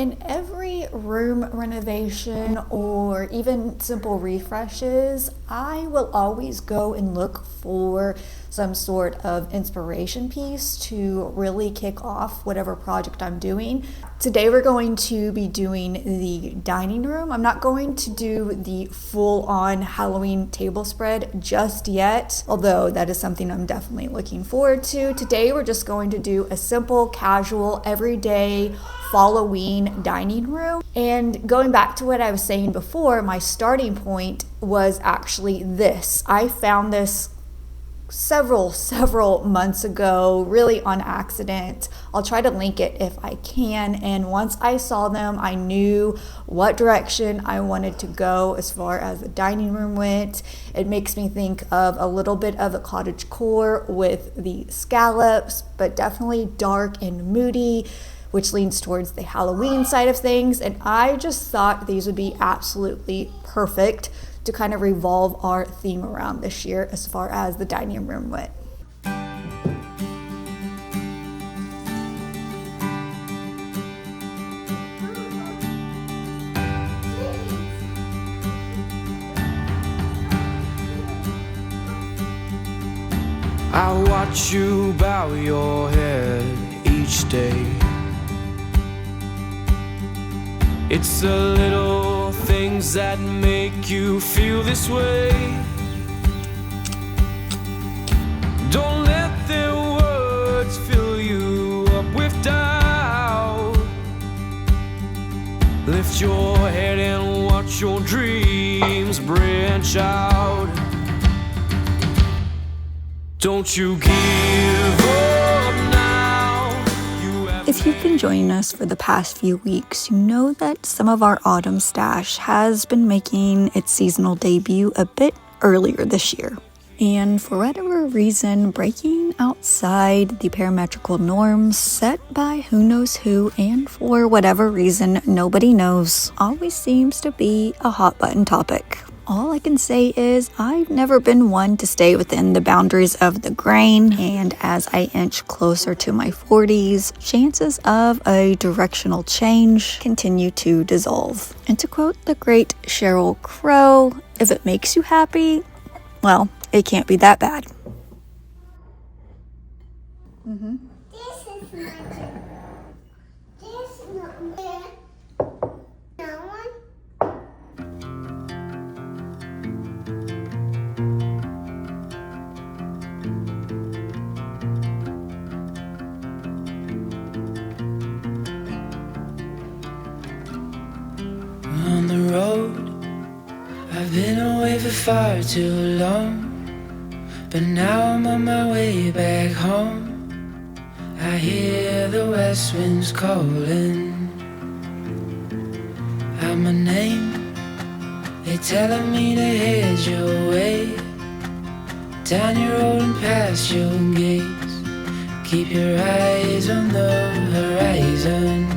in every room renovation or even simple refreshes, I will always go and look for some sort of inspiration piece to really kick off whatever project I'm doing. Today we're going to be doing the dining room. I'm not going to do the full-on Halloween table spread just yet, although that is something I'm definitely looking forward to. Today we're just going to do a simple, casual, everyday Halloween dining room. And going back to what I was saying before, my starting point was actually this. I found this several months ago, really on accident. I'll try to link it if I can. And once I saw them, I knew what direction I wanted to go as far as the dining room went. It makes me think of a little bit of a cottagecore with the scallops, but definitely dark and moody, which leans towards the Halloween side of things. And I just thought these would be absolutely perfect to kind of revolve our theme around this year as far as the dining room went. I watch you bow your head each day. It's the little things that make you feel this way. Don't let their words fill you up with doubt. Lift your head and watch your dreams branch out. Don't you give up now. If you've been joining us for the past few weeks, you know that some of our autumn stash has been making its seasonal debut a bit earlier this year. And for whatever reason, breaking outside the parametrical norms set by who knows who, and for whatever reason nobody knows, always seems to be a hot button topic. All I can say is I've never been one to stay within the boundaries of the grain, and as I inch closer to my 40s, chances of a directional change continue to dissolve. And to quote the great Sheryl Crow, if it makes you happy, well, it can't be that bad. This is my turn. This is not my no one. On the road, I've been away for far too long, but now I'm on my way back home. I hear the west winds calling out my name. They're telling me to head your way, down your road and past your gates. Keep your eyes on the horizon.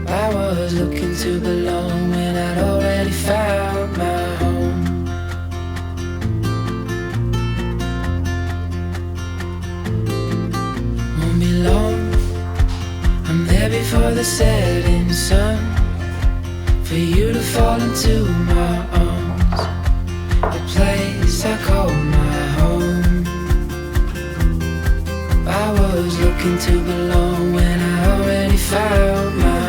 I was looking to belong when I'd already found my home. Won't be long, I'm there before the setting sun, for you to fall into my arms, a place I call my home. I was looking to belong when I already found my home.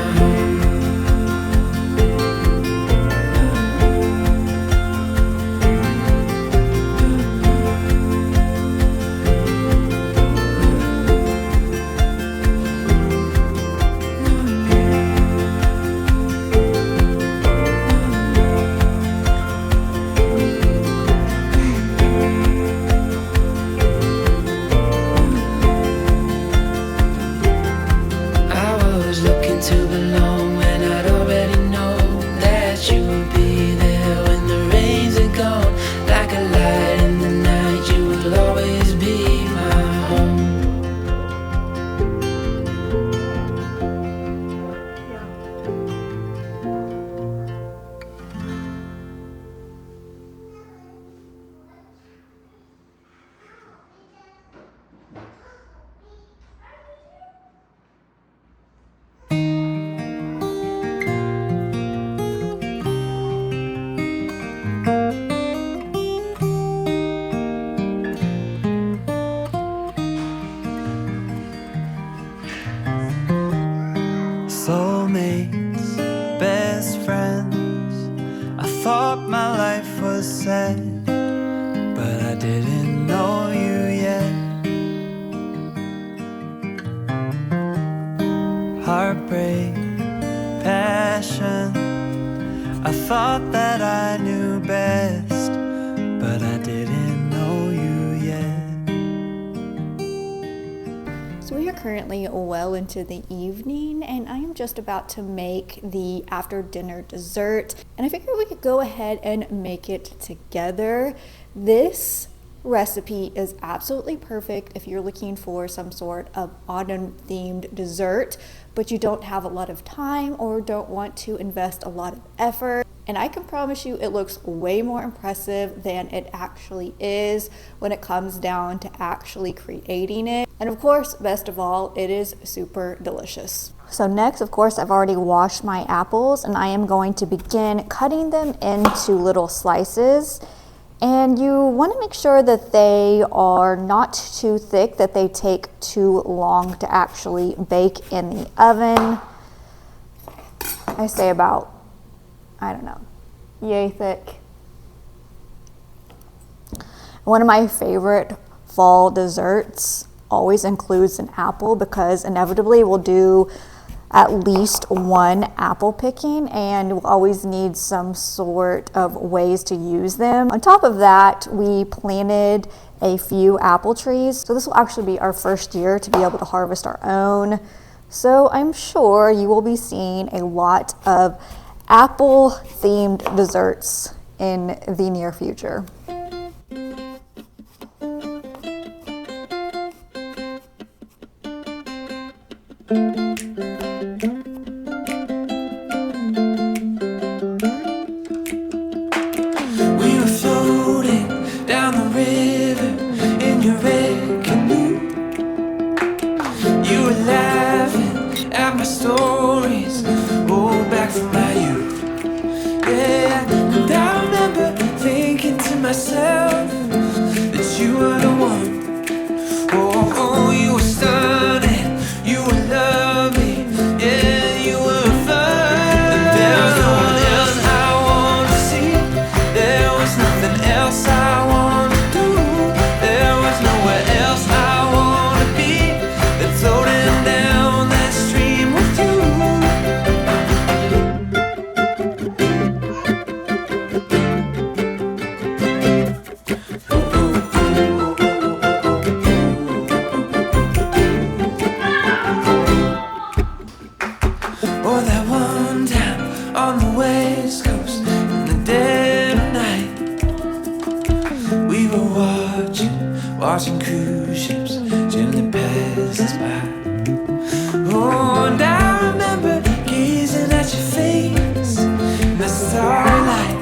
To I thought that I knew best, but I didn't know you yet. So we are currently well into the evening, and I am just about to make the after dinner dessert, and I figured we could go ahead and make it together. This recipe is absolutely perfect if you're looking for some sort of autumn themed dessert, but you don't have a lot of time or don't want to invest a lot of effort. And I can promise you it looks way more impressive than it actually is when it comes down to actually creating it. And of course, best of all, it is super delicious. So next, of course, I've already washed my apples, and I am going to begin cutting them into little slices. And you want to make sure that they are not too thick, that they take too long to actually bake in the oven. I say about, I don't know, yay thick. One of my favorite fall desserts always includes an apple, because inevitably we'll do at least one apple picking, and we'll always need some sort of ways to use them. On top of that, we planted a few apple trees, so this will actually be our first year to be able to harvest our own. So I'm sure you will be seeing a lot of apple themed desserts in the near future. Myself, that you were the one. Oh, you were stunning, you were lovely, yeah, you were fun. There was no one else I wanted to see. There was nothing else I wanted to do. There was nowhere else I wanted to be than floating down that stream with you. Oh, that one time on the West Coast in the dead of night, we were watching cruise ships gently pass us by. Oh, and I remember gazing at your face in the starlight.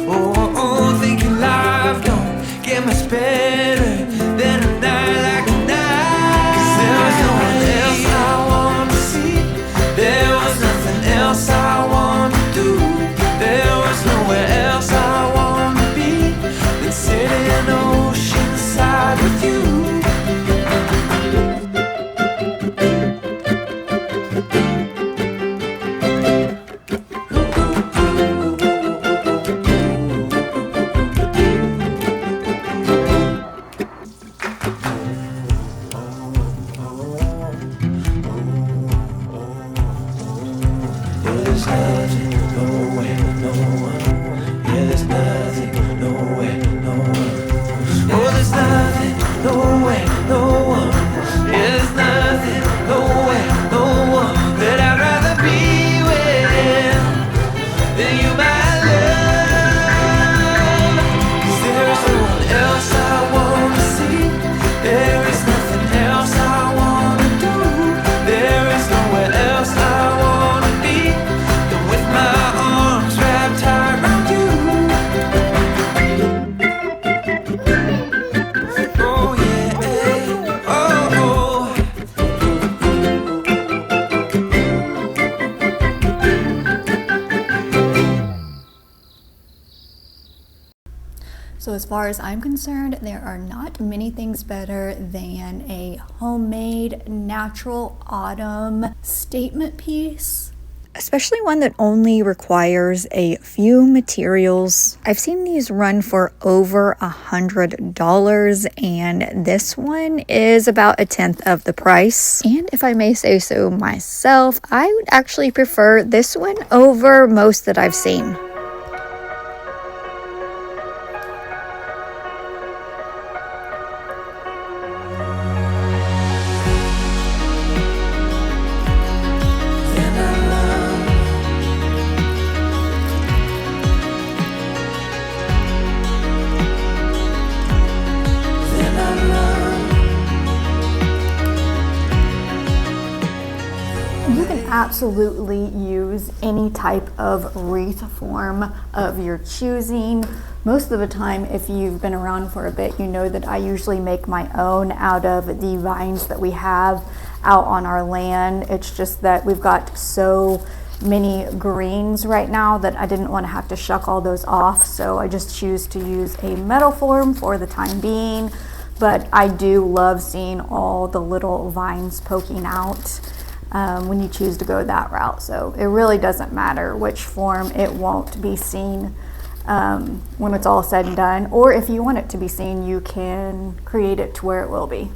Oh, thinking life don't get much better than a night like tonight. 'Cause there was no one else I wanted to see. There was nothing else I wanted to do. There was nowhere else I wanted to be than sitting oceanside with you. There's nothing, nowhere, no one. Yeah, there's nothing, nowhere, no one. Oh, there's nothing, nowhere, no one. Yeah, there's nothing, nowhere, no one that I'd rather be with than you, my love. 'Cause there is no one else I want to see. There is nothing else I want to do. There is nowhere else I want to be than with my arms wrapped tight around you. Oh yeah, oh. So as far as I'm concerned, there are not many things better than a homemade natural autumn statement piece. especially one that only requires a few materials. I've seen these run for over $100, and this one is about 1/10 of the price. And if I may say so myself, I would actually prefer this one over most that I've seen. You can absolutely use any type of wreath form of your choosing. Most of the time, if you've been around for a bit, you know that I usually make my own out of the vines that we have out on our land. It's just that we've got so many greens right now that I didn't want to have to shuck all those off, so I just choose to use a metal form for the time being. But I do love seeing all the little vines poking out when you choose to go that route. So it really doesn't matter which form, it won't be seen when it's all said and done. Or if you want it to be seen, you can create it to where it will be.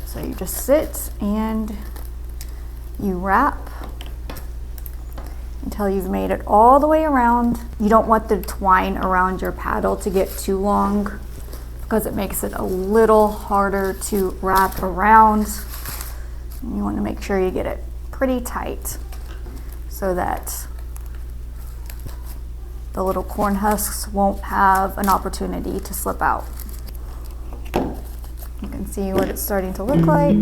So you just sit and you wrap until you've made it all the way around. You don't want the twine around your paddle to get too long because it makes it a little harder to wrap around. You want to make sure you get it pretty tight so that the little corn husks won't have an opportunity to slip out. You can see what it's starting to look like.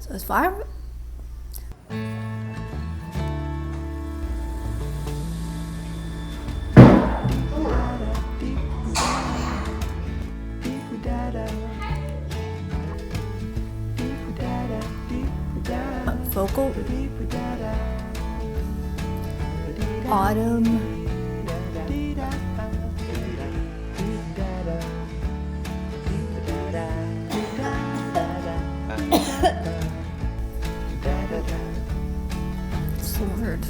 So as far focal, autumn, sword.